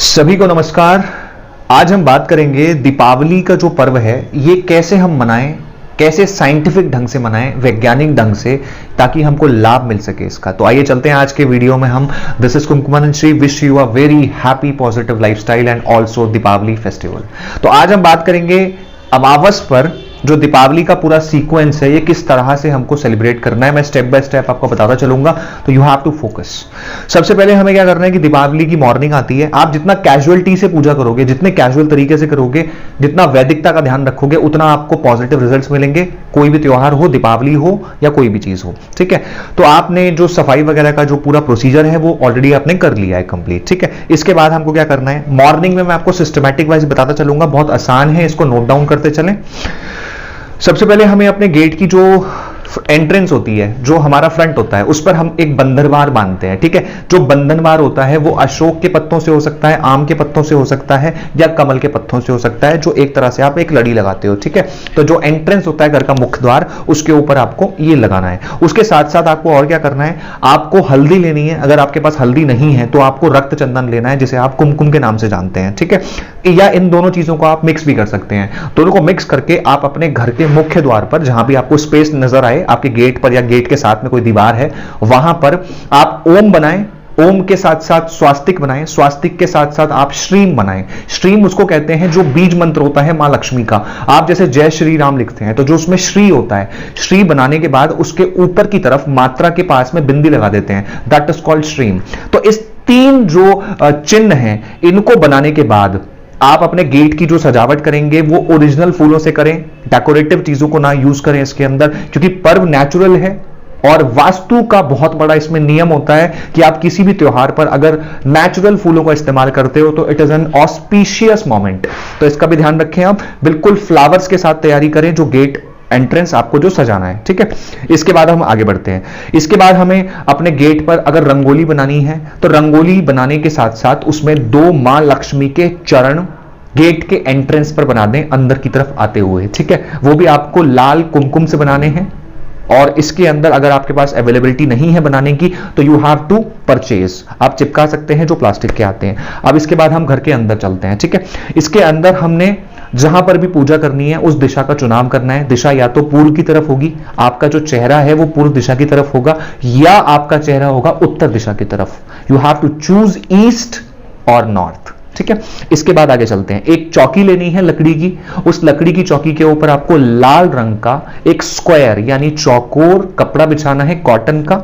सभी को नमस्कार। आज हम बात करेंगे दीपावली का जो पर्व है ये कैसे हम मनाएं, कैसे साइंटिफिक ढंग से मनाएं, वैज्ञानिक ढंग से, ताकि हमको लाभ मिल सके इसका। तो आइए चलते हैं आज के वीडियो में। हम this is Kumkum Shri wish you a very happy positive lifestyle and also Deepavali festival. तो आज हम बात करेंगे अमावस पर जो दीपावली का पूरा सीक्वेंस है ये किस तरह से हमको सेलिब्रेट करना है। मैं स्टेप बाय स्टेप आपको बताता चलूंगा, तो यू हैव टू फोकस। सबसे पहले हमें क्या करना है कि दीपावली की मॉर्निंग आती है, आप जितना कैजुअलिटी से पूजा करोगे, जितने कैजुअल तरीके से करोगे, जितना वैदिकता का ध्यान रखोगे, उतना आपको पॉजिटिव रिजल्ट्स मिलेंगे। कोई भी त्योहार हो, दीपावली हो या कोई भी चीज हो, ठीक है। तो आपने जो सफाई वगैरह का जो पूरा प्रोसीजर है वो ऑलरेडी आपने कर लिया है कंप्लीट, ठीक है। इसके बाद हमको क्या करना है, मॉर्निंग में मैं आपको सिस्टमैटिक वाइज बताता चलूंगा, बहुत आसान है, इसको नोट डाउन करते चलें। सबसे पहले हमें अपने गेट की जो एंट्रेंस होती है, जो हमारा फ्रंट होता है, उस पर हम एक बंधनवार बांधते हैं, ठीक है। जो बंधनवार होता है वो अशोक के पत्तों से हो सकता है, आम के पत्तों से हो सकता है या कमल के पत्तों से हो सकता है, जो एक तरह से आप एक लड़ी लगाते हो, ठीक है। तो जो एंट्रेंस होता है घर का मुख्य द्वार, उसके ऊपर आपको ये लगाना है। उसके साथ साथ आपको और क्या करना है, आपको हल्दी लेनी है। अगर आपके पास हल्दी नहीं है तो आपको रक्त चंदन लेना है, जिसे आप कुमकुम के नाम से जानते हैं, ठीक है। या इन दोनों चीजों को आप मिक्स भी कर सकते हैं। दोनों को मिक्स करके आप अपने घर के मुख्य द्वार पर, जहां भी आपको स्पेस नजर आए, आपके गेट पर या गेट के साथ में कोई दीवार है, वहां पर आप ओम बनाएं। ओम के साथ साथ स्वास्तिक बनाएं, स्वास्तिक के साथ साथ आप श्रीम बनाएं। श्रीम उसको कहते हैं जो बीज मंत्र होता है मां लक्ष्मी का। आप जैसे जय श्री राम लिखते हैं तो जो उसमें श्री होता है, श्री बनाने के बाद उसके ऊपर की तरफ मात्रा के पास में बिंदी लगा देते हैं, दैट इज कॉल्ड श्रीम। तो इस तीन जो चिन्ह हैं, इनको बनाने के बाद आप अपने गेट की जो सजावट करेंगे वो ओरिजिनल फूलों से करें, डेकोरेटिव चीजों को ना यूज करें इसके अंदर, क्योंकि पर्व नेचुरल है। और वास्तु का बहुत बड़ा इसमें नियम होता है कि आप किसी भी त्योहार पर अगर नेचुरल फूलों का इस्तेमाल करते हो तो it is an auspicious moment. तो इसका भी ध्यान रखें, आप बिल्कुल फ्लावर्स के साथ तैयारी करें जो गेट एंट्रेंस आपको जो सजाना है, ठीक है। इसके बाद हम आगे बढ़ते हैं। इसके बाद हमें अपने गेट पर अगर रंगोली बनानी है तो रंगोली बनाने के साथ साथ उसमें दो मां लक्ष्मी के चरण गेट के एंट्रेंस पर बना दें, अंदर की तरफ आते हुए, ठीक है। वो भी आपको लाल कुमकुम से बनाने हैं। और इसके अंदर अगर आपके पास अवेलेबिलिटी नहीं है बनाने की तो यू हैव टू परचेज, आप चिपका सकते हैं जो प्लास्टिक के आते हैं। अब इसके बाद हम घर के अंदर चलते हैं, ठीक है। इसके अंदर हमने जहां पर भी पूजा करनी है उस दिशा का चुनाव करना है। दिशा या तो पूर्व की तरफ होगी, आपका जो चेहरा है वो पूर्व दिशा की तरफ होगा, या आपका चेहरा होगा उत्तर दिशा की तरफ। You have to choose east और नॉर्थ, ठीक है। इसके बाद आगे चलते हैं। एक चौकी लेनी है लकड़ी की, उस लकड़ी की चौकी के ऊपर आपको लाल रंग का एक स्क्वायर यानी चौकोर कपड़ा बिछाना है कॉटन का।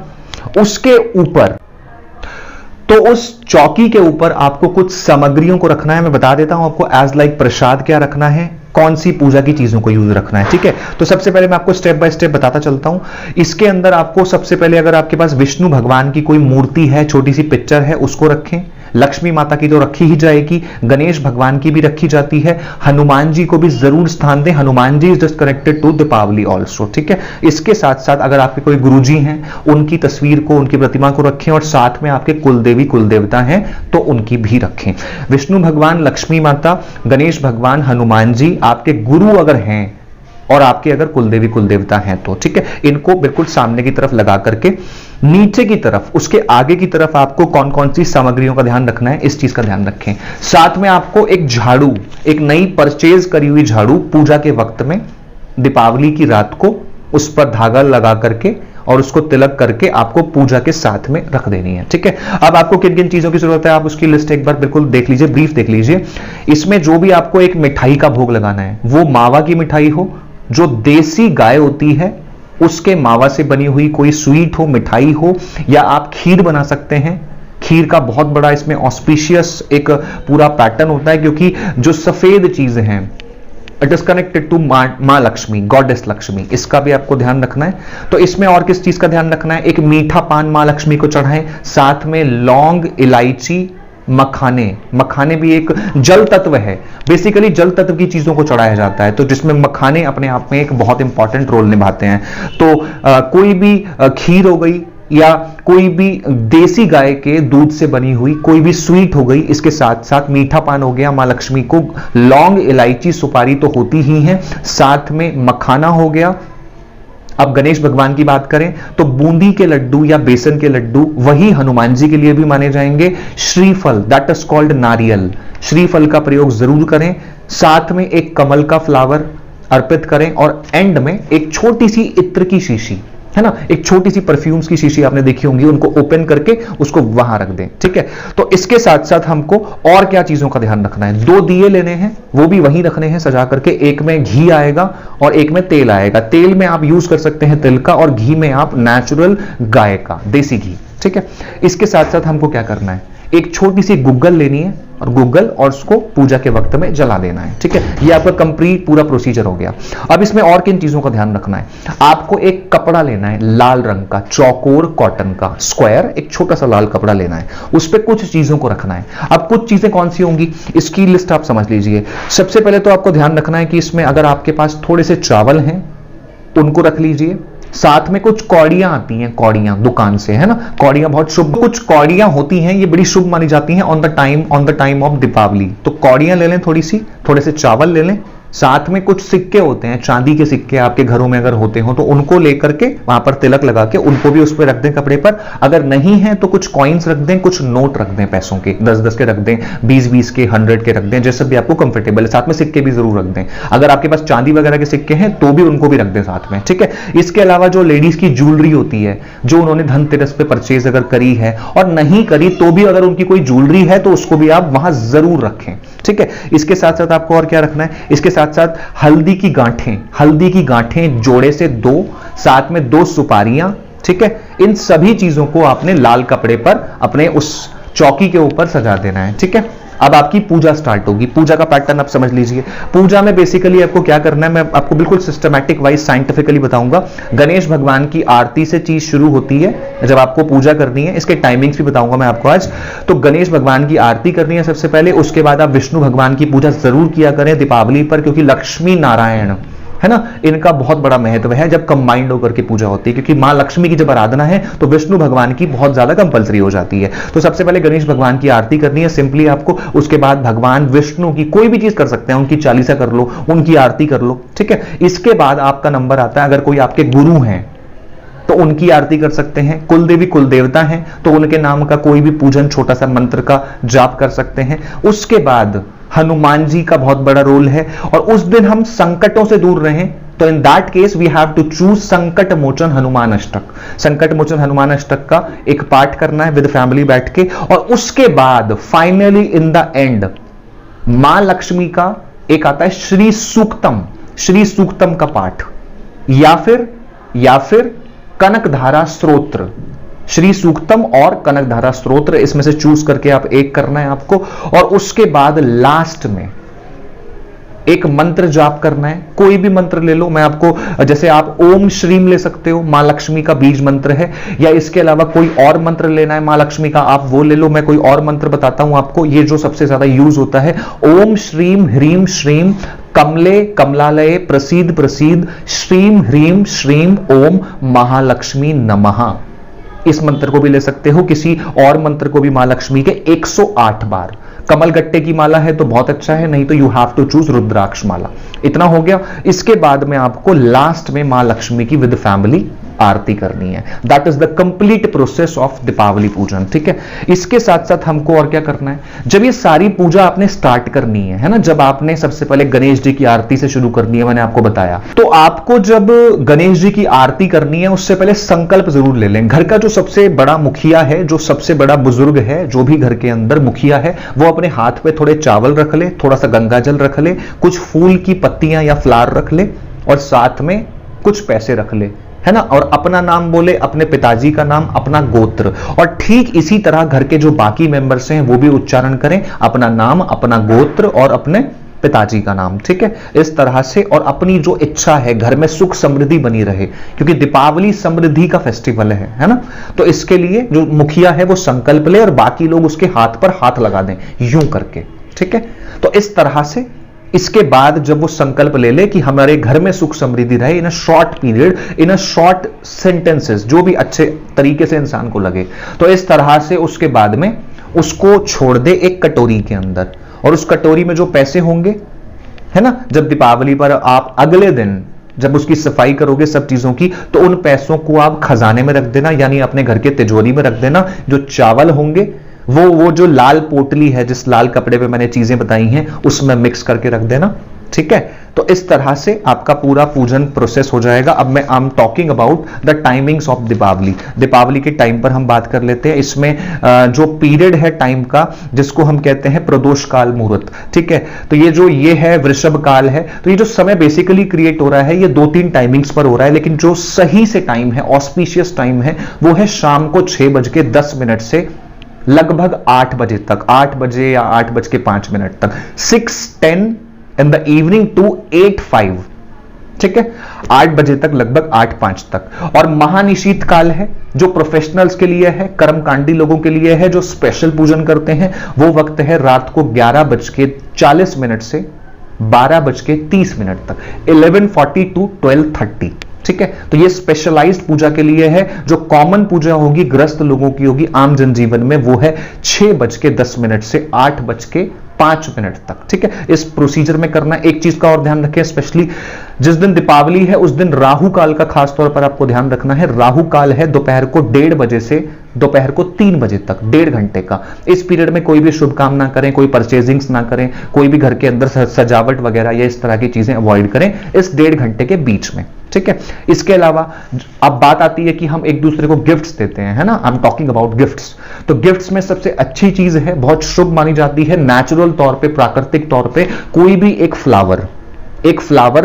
उसके ऊपर, तो उस चौकी के ऊपर आपको कुछ सामग्रियों को रखना है। मैं बता देता हूं आपको एज लाइक प्रसाद क्या रखना है, कौन सी पूजा की चीजों को यूज रखना है, ठीक है। तो सबसे पहले मैं आपको स्टेप बाय स्टेप बताता चलता हूं। इसके अंदर आपको सबसे पहले, अगर आपके पास विष्णु भगवान की कोई मूर्ति है, छोटी सी पिक्चर है, उसको रखें। लक्ष्मी माता की तो रखी ही जाएगी, गणेश भगवान की भी रखी जाती है, हनुमान जी को भी जरूर स्थान दें। Hanuman ji is just connected to Deepawali also, ठीक है। इसके साथ साथ अगर आपके कोई गुरुजी हैं, उनकी तस्वीर को, उनकी प्रतिमा को रखें, और साथ में आपके कुलदेवी कुलदेवता हैं तो उनकी भी रखें। विष्णु भगवान, लक्ष्मी माता, गणेश भगवान, हनुमान जी आपके गुरु अगर हैं और आपके अगर कुलदेवी कुलदेवता हैं तो, ठीक है। इनको बिल्कुल सामने की तरफ लगा करके नीचे की तरफ, उसके आगे की तरफ आपको कौन कौन सी सामग्रियों का ध्यान रखना है, इस चीज का ध्यान रखें। साथ में आपको एक झाड़ू, एक नई परचेज करी हुई झाड़ू पूजा के वक्त में दीपावली की रात को उस पर धागा लगा करके और उसको तिलक करके आपको पूजा के साथ में रख देनी है, ठीक है। अब आपको किन किन चीजों की जरूरत है, आप उसकी लिस्ट एक बार बिल्कुल देख लीजिए, ब्रीफ देख लीजिए। इसमें जो भी आपको एक मिठाई का भोग लगाना है, वो मावा की मिठाई हो, जो देसी गाय होती है उसके मावा से बनी हुई कोई स्वीट हो, मिठाई हो, या आप खीर बना सकते हैं। खीर का बहुत बड़ा इसमें ऑस्पिशियस एक पूरा पैटर्न होता है, क्योंकि जो सफेद चीजें हैं इट इज कनेक्टेड टू मां लक्ष्मी, गॉडेस लक्ष्मी, इसका भी आपको ध्यान रखना है। तो इसमें और किस चीज का ध्यान रखना है, एक मीठा पान मां लक्ष्मी को चढ़ाएं, साथ में लौंग, इलायची, मखाने। मखाने भी एक जल तत्व है, बेसिकली जल तत्व की चीजों को चढ़ाया जाता है, तो जिसमें मखाने अपने आप में एक बहुत इंपॉर्टेंट रोल निभाते हैं। तो कोई भी खीर हो गई या कोई भी देसी गाय के दूध से बनी हुई कोई भी स्वीट हो गई, इसके साथ साथ मीठा पान हो गया, मां लक्ष्मी को लौंग, इलायची, सुपारी तो होती ही है, साथ में मखाना हो गया, अब गणेश भगवान की बात करें तो बूंदी के लड्डू या बेसन के लड्डू वही हनुमान जी के लिए भी माने जाएंगे। श्रीफल, दैट इज कॉल्ड नारियल, श्रीफल का प्रयोग जरूर करें। साथ में एक कमल का फ्लावर अर्पित करें और एंड में एक छोटी सी इत्र की शीशी, है ना, एक छोटी सी परफ्यूम्स की शीशी आपने देखी होंगी, उनको ओपन करके उसको वहां रख दें। ठीक है, तो इसके साथ साथ हमको और क्या चीजों का ध्यान रखना है, 2 दिए लेने हैं, वो भी वहीं रखने हैं सजा करके। एक में घी आएगा और एक में तेल आएगा। तेल में आप यूज कर सकते हैं तिल का और घी में आप नेचुरल गाय का देसी घी। ठीक है, इसके साथ साथ हमको क्या करना है, एक छोटी सी गुग्गल लेनी है और गुग्गल और उसको पूजा के वक्त में जला देना है। ठीक है, ये आपका कंप्लीट पूरा प्रोसीजर हो गया। अब इसमें और किन चीजों का ध्यान रखना है, आपको एक कपड़ा लेना है लाल रंग का, चौकोर कॉटन का, स्क्वायर, एक छोटा सा लाल कपड़ा लेना है, उस पर कुछ चीजों को रखना है। अब कुछ चीजें कौन सी होंगी, इसकी लिस्ट आप समझ लीजिए। सबसे पहले तो आपको ध्यान रखना है कि इसमें अगर आपके पास थोड़े से चावल हैं उनको रख लीजिए। साथ में कुछ कौड़ियां आती हैं, कौड़ियां दुकान से, है ना, कौड़ियां बहुत शुभ, कुछ कौड़ियां होती हैं, ये बड़ी शुभ मानी जाती हैं on the time of Deepavali. तो कौड़ियां ले लें थोड़ी सी, थोड़े से चावल ले लें। साथ में कुछ सिक्के होते हैं, चांदी के सिक्के आपके घरों में अगर होते हो तो उनको लेकर के वहां पर तिलक लगा के उनको भी उस पर रख दें कपड़े पर। अगर नहीं है तो कुछ कॉइन्स रख दें, कुछ नोट रख दें पैसों के, 10-10 के रख दें, 20-20 के, 100 के रख दें, जैसे भी आपको कंफर्टेबल है। साथ में सिक्के भी जरूर रख दें। अगर आपके पास चांदी वगैरह के सिक्के हैं तो भी उनको भी रख दें साथ में। ठीक है, इसके अलावा जो लेडीज की ज्वेलरी होती है, जो उन्होंने धनतेरस पे परचेज अगर करी है और नहीं करी तो भी अगर उनकी कोई ज्वेलरी है तो उसको भी आप वहां जरूर रखें। ठीक है, इसके साथ साथ आपको और क्या रखना है, इसके साथ साथ हल्दी की गांठें जोड़े से 2, साथ में 2 सुपारियां। ठीक है, इन सभी चीजों को आपने लाल कपड़े पर अपने उस चौकी के ऊपर सजा देना है। ठीक है, अब आपकी पूजा स्टार्ट होगी। पूजा का पैटर्न आप समझ लीजिए। पूजा में बेसिकली आपको क्या करना है, मैं आपको बिल्कुल सिस्टमैटिक वाइज साइंटिफिकली बताऊंगा। गणेश भगवान की आरती से चीज शुरू होती है जब आपको पूजा करनी है, इसके टाइमिंग्स भी बताऊंगा मैं आपको आज। तो गणेश भगवान की आरती करनी है सबसे पहले, उसके बाद आप विष्णु भगवान की पूजा जरूर किया करें दीपावली पर, क्योंकि लक्ष्मी नारायण, है ना, इनका बहुत बड़ा महत्व है जब कंबाइंड होकर के पूजा होती है। क्योंकि मां लक्ष्मी की जब आराधना है तो विष्णु भगवान की बहुत ज्यादा कंपलसरी हो जाती है। तो सबसे पहले गणेश भगवान की आरती करनी है सिंपली आपको। उसके बाद भगवान विष्णु की कोई भी चीज कर सकते हैं, उनकी चालीसा कर लो, उनकी आरती कर लो। ठीक है, इसके बाद आपका नंबर आता है, अगर कोई आपके गुरु हैं तो उनकी आरती कर सकते हैं। कुलदेवी कुलदेवता हैं तो उनके नाम का कोई भी पूजन, छोटा सा मंत्र का जाप कर सकते हैं। उसके बाद हनुमान जी का बहुत बड़ा रोल है और उस दिन हम संकटों से दूर रहें तो in that case we have to choose Sankat Mochan Hanuman अष्टक। संकट मोचन हनुमान अष्टक का एक पाठ करना है विद फैमिली बैठ के, और उसके बाद फाइनली इन द एंड मां लक्ष्मी का एक आता है श्री सूक्तम का पाठ, या फिर कनकधारा स्तोत्र। श्री सूक्तम और कनकधारा स्तोत्र, इसमें से चूज करके आप एक करना है आपको। और उसके बाद लास्ट में एक मंत्र जाप करना है, कोई भी मंत्र ले लो। मैं आपको, जैसे आप ओम श्रीम ले सकते हो, मां लक्ष्मी का बीज मंत्र है, या इसके अलावा कोई और मंत्र लेना है मां लक्ष्मी का, आप वो ले लो। मैं कोई और मंत्र बताता हूं आपको, ये जो सबसे ज्यादा यूज होता है, ओम श्रीम ह्रीम श्रीम कमले कमलालये प्रसीद प्रसीद श्रीम ह्रीम श्रीम ओम महालक्ष्मी नमः। इस मंत्र को भी ले सकते हो, किसी और मंत्र को भी मां लक्ष्मी के 108 बार। कमल गट्टे की माला है तो बहुत अच्छा है, नहीं तो यू हैव टू चूज रुद्राक्ष माला। इतना हो गया। इसके बाद में आपको लास्ट में मां लक्ष्मी की विद फैमिली आरती करनी है। That is the complete process of Deepavali पूजन। ठीक है, इसके साथ साथ हमको और क्या करना है, जब ये सारी पूजा आपने स्टार्ट करनी है ना, जब आपने सबसे पहले गणेश जी की आरती से शुरू करनी है, मैंने आपको बताया, तो आपको जब गणेश जी की आरती करनी है उससे पहले संकल्प जरूर ले लें। घर का जो सबसे बड़ा मुखिया है, जो सबसे बड़ा बुजुर्ग है, जो भी घर के अंदर मुखिया है, वो अपने हाथ पे थोड़े चावल रख ले, थोड़ा सा गंगा जल रख ले, कुछ फूल की पत्तियां या फ्लावर रख ले, और साथ में कुछ पैसे रख ले, है ना, और अपना नाम बोले, अपने पिताजी का नाम, अपना गोत्र, और ठीक इसी तरह घर के जो बाकी मेंबर्स हैं वो भी उच्चारण करें, अपना नाम, अपना गोत्र और अपने पिताजी का नाम। ठीक है, इस तरह से, और अपनी जो इच्छा है घर में सुख समृद्धि बनी रहे, क्योंकि दीपावली समृद्धि का फेस्टिवल है ना। तो इसके लिए जो मुखिया है वो संकल्प ले और बाकी लोग उसके हाथ पर हाथ लगा दें यूं करके। ठीक है, तो इस तरह से इसके बाद जब वो संकल्प ले ले कि हमारे घर में सुख समृद्धि रहे, in a short period, in a short sentences, जो भी अच्छे तरीके से इंसान को लगे, तो इस तरह से उसके बाद में उसको छोड़ दे एक कटोरी के अंदर, और उस कटोरी में जो पैसे होंगे, है ना, जब दीपावली पर आप अगले दिन जब उसकी सफाई करोगे सब चीजों की, तो उन पैसों को आप खजाने में रख देना, यानी अपने घर के तिजोरी में रख देना। जो चावल होंगे वो जो लाल पोटली है, जिस लाल कपड़े पे मैंने चीजें बताई हैं, उसमें मिक्स करके रख देना। ठीक है, तो इस तरह से आपका पूरा पूजन प्रोसेस हो जाएगा। अब मैं I am talking about the timings of Deepavali. Deepavali के टाइम पर हम बात कर लेते हैं। इसमें जो पीरियड है टाइम का, जिसको हम कहते हैं प्रदोष काल मुहूर्त। ठीक है, तो ये है वृषभ काल है। तो ये जो समय बेसिकली क्रिएट हो रहा है, ये 2-3 टाइमिंग्स पर हो रहा है, लेकिन जो सही से टाइम है, ऑस्पिशियस टाइम है, वो है शाम को 6:10 से लगभग 8 बजे तक, 8 बजे या 8:05 तक, 6:10 इन द इवनिंग टू 8:05। ठीक है, 8 बजे तक, लगभग 8:05 तक। और महानिशीत काल है, जो प्रोफेशनल्स के लिए है, कर्मकांडी लोगों के लिए है, जो स्पेशल पूजन करते हैं। वो वक्त है रात को 11:40 से 12:30 तक, 11:40 to 12:30। ठीक है, तो ये स्पेशलाइज्ड पूजा के लिए है। जो कॉमन पूजा होगी, ग्रस्त लोगों की होगी आम जनजीवन में, वो है 6:10 से 8:05 तक। ठीक है, इस प्रोसीजर में करना। एक चीज का और ध्यान रखें, स्पेशली जिस दिन दीपावली है उस दिन राहु काल का खास तौर पर आपको ध्यान रखना है। राहु काल है दोपहर को 1:30 बजे से दोपहर को 3 बजे तक, 1.5 घंटे का। इस पीरियड में कोई भी शुभ काम ना करें, कोई परचेजिंग्स ना करें, कोई भी घर के अंदर सजावट वगैरह या इस तरह की चीजें अवॉइड करें इस 1.5 घंटे के बीच में। ठीक है, इसके अलावा अब बात आती है कि हम एक दूसरे को गिफ्ट्स देते हैं, है ना। आई एम टॉकिंग अबाउट गिफ्ट्स। तो गिफ्ट्स में सबसे अच्छी चीज है, बहुत शुभ मानी जाती है, नेचुरल तौर पे, प्राकृतिक तौर पे कोई भी एक फ्लावर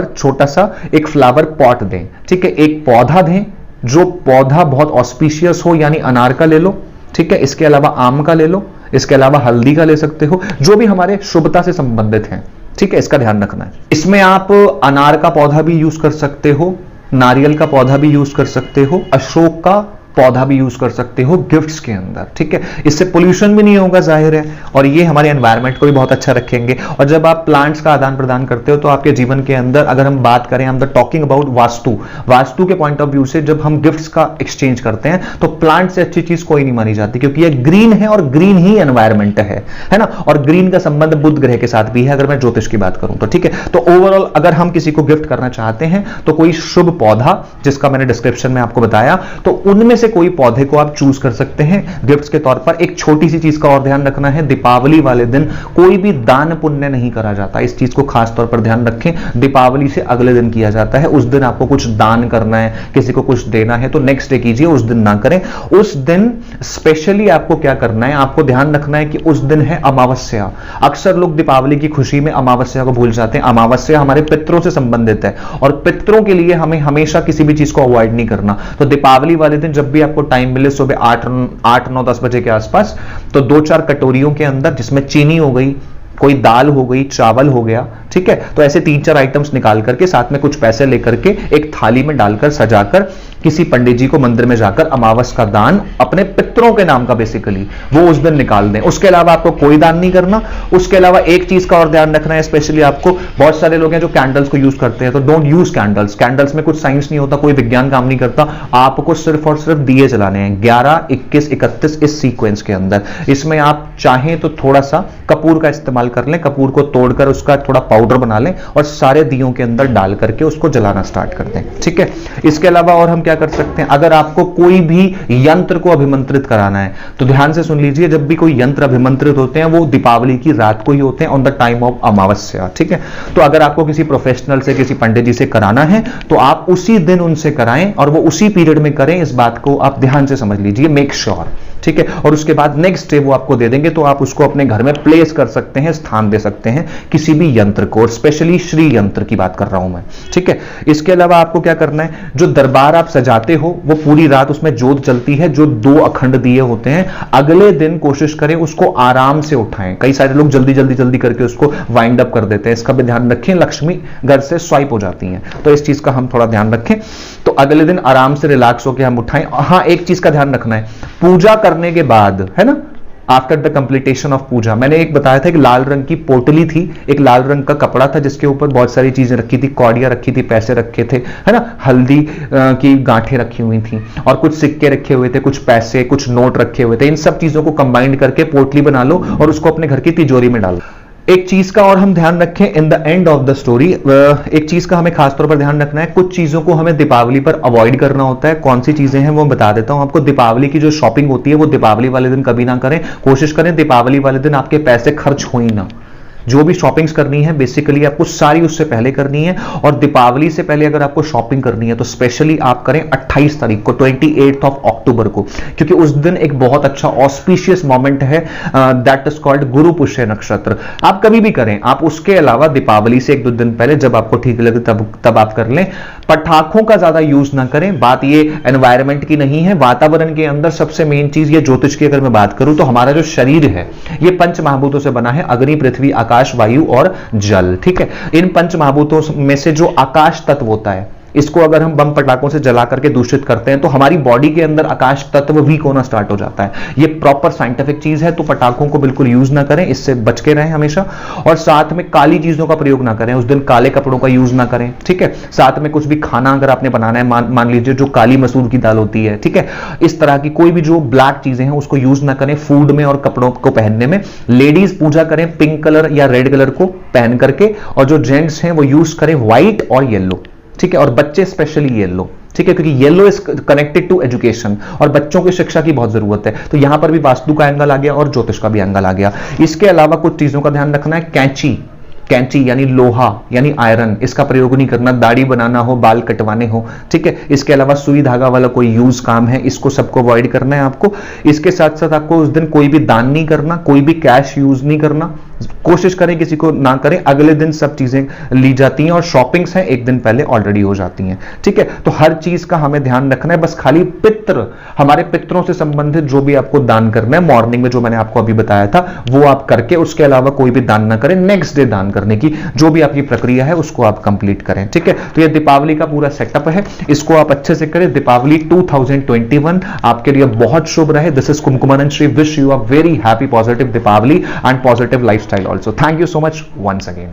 छोटा सा एक फ्लावर पॉट दें। ठीक है, एक पौधा दें, जो पौधा बहुत ऑस्पिशियस हो, यानी अनार का ले लो। ठीक है, इसके अलावा आम का ले लो, इसके अलावा हल्दी का ले सकते हो, जो भी हमारे शुभता से संबंधित हैं। ठीक है, इसका ध्यान रखना है। इसमें आप अनार का पौधा भी यूज कर सकते हो, नारियल का पौधा भी यूज कर सकते हो, अशोक का पौधा भी यूज कर सकते हो गिफ्ट्स के अंदर। ठीक है, इससे पोल्यूशन भी नहीं होगा, जाहिर है, और ये हमारे एनवायरनमेंट को भी बहुत अच्छा रखेंगे। और जब आप प्लांट्स का आदान प्रदान करते हो, तो आपके जीवन के अंदर, अगर हम बात करें, हम टॉकिंग अबाउट वास्तु के पॉइंट ऑफ व्यू से, जब हम गिफ्ट्स का एक्सचेंज करते हैं, तो प्लांट से अच्छी चीज कोई नहीं मानी जाती, क्योंकि ये ग्रीन है और ग्रीन ही एनवायरनमेंट है ना। और ग्रीन का संबंध बुध ग्रह के साथ भी है, अगर मैं ज्योतिष की बात करूं तो। ठीक है, तो ओवरऑल अगर हम किसी को गिफ्ट करना चाहते हैं, तो कोई शुभ पौधा, जिसका मैंने डिस्क्रिप्शन में आपको बताया, तो उनमें से कोई पौधे को आप चूज कर सकते हैं गिफ्ट्स के तौर पर। एक छोटी सी चीज का और ध्यान रखना है, दीपावली वाले दिन कोई भी दान पुण्य नहीं करा जाता। इस चीज को खास तौर पर ध्यान रखें। दीपावली से अगले दिन किया जाता है। उस दिन आपको कुछ दान करना है, किसी को कुछ देना है, तो नेक्स्ट डे कीजिए, उस दिन ना करें। उस दिन स्पेशली आपको क्या करना है, आपको ध्यान रखना है कि उस दिन है अमावस्या। अक्सर लोग दीपावली की खुशी में अमावस्या को भूल जाते हैं। अमावस्या हमारे पितरों से संबंधित है, और पितरों के लिए हमें हमेशा किसी भी चीज को अवॉइड नहीं करना। तो दीपावली वाले दिन जब भी आपको टाइम मिले, सुबह 8, 9, 10 बजे के आसपास, तो 2-4 कटोरियों के अंदर, जिसमें चीनी हो गई, कोई दाल हो गई, चावल हो गया, ठीक है, तो ऐसे 3-4 आइटम्स निकाल करके, साथ में कुछ पैसे लेकर के, एक थाली में डालकर सजाकर, किसी पंडित जी को मंदिर में जाकर अमावस का दान अपने पितरों के नाम का बेसिकली वो उस दिन निकाल दें। उसके अलावा आपको कोई दान नहीं करना। उसके अलावा एक चीज का और ध्यान रखना है, स्पेशली आपको, बहुत सारे लोग हैं जो कैंडल्स को यूज करते हैं, तो डोंट यूज कैंडल्स। कैंडल्स में कुछ साइंस नहीं होता, कोई विज्ञान काम नहीं करता। आपको सिर्फ और सिर्फ दिए जलाने हैं, 11, 21, 31 इस सीक्वेंस के अंदर। इसमें आप चाहें तो थोड़ा सा कपूर का इस्तेमाल कर लें, कपूर को तोड़कर उसका थोड़ा पाउडर बना लें और सारे दियों के अंदर डाल करके उसको जलाना स्टार्ट कर दें। ठीक है, इसके अलावा और हम क्या कर सकते हैं, अगर आपको कोई भी यंत्र को अभिमंत्रित कराना है, तो ध्यान से सुन लीजिए, जब भी कोई यंत्र अभिमंत्रित होते हैं, वो दीपावली की रात को ही होते हैं, ऑन द टाइम ऑफ अमावस्या। ठीक है, तो अगर आपको किसी प्रोफेशनल से, किसी पंडित जी से कराना है, तो आप उसी दिन उनसे कराएं, और वो उसी पीरियड में करें। इस बात को आप ध्यान से समझ लीजिए, मेक श्योर। ठीक है, और उसके बाद नेक्स्ट डे वो आपको दे देंगे, तो आप उसको अपने घर में प्लेस कर सकते हैं, स्थान दे सकते हैं किसी भी यंत्र को, और स्पेशली श्री यंत्र की बात कर रहा हूं मैं। ठीक है, इसके अलावा आपको क्या करना है, जो दरबार आप सजाते हो, वो पूरी रात उसमें जोत जलती है, जो 2 अखंड दिए होते हैं, अगले दिन कोशिश करें उसको आराम से उठाएं। कई सारे लोग जल्दी करके उसको वाइंड अप कर देते हैं, इसका भी ध्यान रखें, लक्ष्मी घर से स्वाइप हो जाती हैं, तो इस चीज का हम थोड़ा ध्यान रखें। तो अगले दिन आराम से रिलैक्स होकर हम उठाएं। हाँ, एक चीज का ध्यान रखना है, पूजा करने के बाद, है ना, आफ्टर द कंप्लीटेशन ऑफ पूजा, मैंने एक बताया था कि लाल रंग की पोटली थी, एक लाल रंग का कपड़ा था, जिसके ऊपर बहुत सारी चीजें रखी थी, कौड़ियां रखी थी, पैसे रखे थे, है ना, हल्दी की गांठें रखी हुई थी, और कुछ सिक्के रखे हुए थे, कुछ पैसे, कुछ नोट रखे हुए थे। इन सब चीजों को कंबाइंड करके पोटली बना लो और उसको अपने घर की तिजोरी में डालो। एक चीज का और हम ध्यान रखें in the end of the story, एक चीज का हमें खासतौर पर ध्यान रखना है, कुछ चीजों को हमें दीपावली पर अवॉइड करना होता है। कौन सी चीजें हैं वो बता देता हूं आपको। दीपावली की जो शॉपिंग होती है वो दीपावली वाले दिन कभी ना करें। कोशिश करें दीपावली वाले दिन आपके पैसे खर्च हो ही ना। जो भी शॉपिंग्स करनी है बेसिकली आपको सारी उससे पहले करनी है, और दीपावली से पहले अगर आपको शॉपिंग करनी है तो स्पेशली आप करें 28 तारीख को, 28 ऑफ अक्टूबर को, क्योंकि उस दिन एक बहुत अच्छा ऑस्पिशियस मोमेंट है, दैट इज कॉल्ड गुरु पुष्य नक्षत्र। आप कभी भी करें, आप उसके अलावा दीपावली से 1-2 दिन पहले जब आपको ठीक लगे तब आप कर लें। पटाखों का ज्यादा यूज ना करें। बात ये एनवायरमेंट की नहीं है, वातावरण के अंदर सबसे मेन चीज ये ज्योतिष की अगर मैं बात करूं तो हमारा जो शरीर है ये पंच महाभूतों से बना है, अग्नि, पृथ्वी, आकाश, वायु और जल। ठीक है, इन पंच महाभूतों में से जो आकाश तत्व होता है, इसको अगर हम बम पटाखों से जला करके दूषित करते हैं तो हमारी बॉडी के अंदर आकाश तत्व वीक होना स्टार्ट हो जाता है। ये प्रॉपर साइंटिफिक चीज है, तो पटाखों को बिल्कुल यूज ना करें, इससे बच के रहें हमेशा। और साथ में काली चीजों का प्रयोग ना करें, उस दिन काले कपड़ों का यूज ना करें। ठीक है, साथ में कुछ भी खाना अगर आपने बनाना है, मान लीजिए जो काली मसूर की दाल होती है, ठीक है, इस तरह की कोई भी जो ब्लैक चीजें हैं उसको यूज ना करें फूड में और कपड़ों को पहनने में। लेडीज पूजा करें पिंक कलर या रेड कलर को पहन करके, और जो जेंट्स हैं वो यूज करें व्हाइट और येलो। ठीक है, और बच्चे स्पेशली येलो। ठीक है, क्योंकि yellow is connected to education और बच्चों की शिक्षा की बहुत जरूरत है। तो यहां पर भी वास्तु का एंगल आ गया और ज्योतिष का भी एंगल आ गया। इसके अलावा कुछ चीजों का ध्यान रखना है। कैंची यानी लोहा यानी आयरन, इसका प्रयोग नहीं करना। दाढ़ी बनाना हो, बाल कटवाने हो, ठीक है। इसके अलावा सुई धागा वाला कोई यूज काम है, इसको सबको अवॉइड करना है आपको। इसके साथ साथ आपको उस दिन कोई भी दान नहीं करना, कोई भी कैश यूज नहीं करना, कोशिश करें किसी को ना करें। अगले दिन सब चीजें ली जाती हैं और शॉपिंग्स हैं एक दिन पहले ऑलरेडी हो जाती हैं। ठीक है, तो हर चीज का हमें ध्यान रखना है। बस खाली पितृ, हमारे पितरों से संबंधित जो भी आपको दान करना है मॉर्निंग में, जो मैंने आपको अभी बताया था, वो आप करके उसके अलावा कोई भी दान ना करें। नेक्स्ट डे दान करने की जो भी आपकी प्रक्रिया है उसको आप कंप्लीट करें। ठीक है, तो ये दीपावली का पूरा सेटअप है, इसको आप अच्छे से करें। दीपावली 2021 आपके लिए बहुत शुभ रहे। This is Kumkumanand Shri, wish you a very happy positive Deepawali and positive lifestyle also. Thank you so much once again.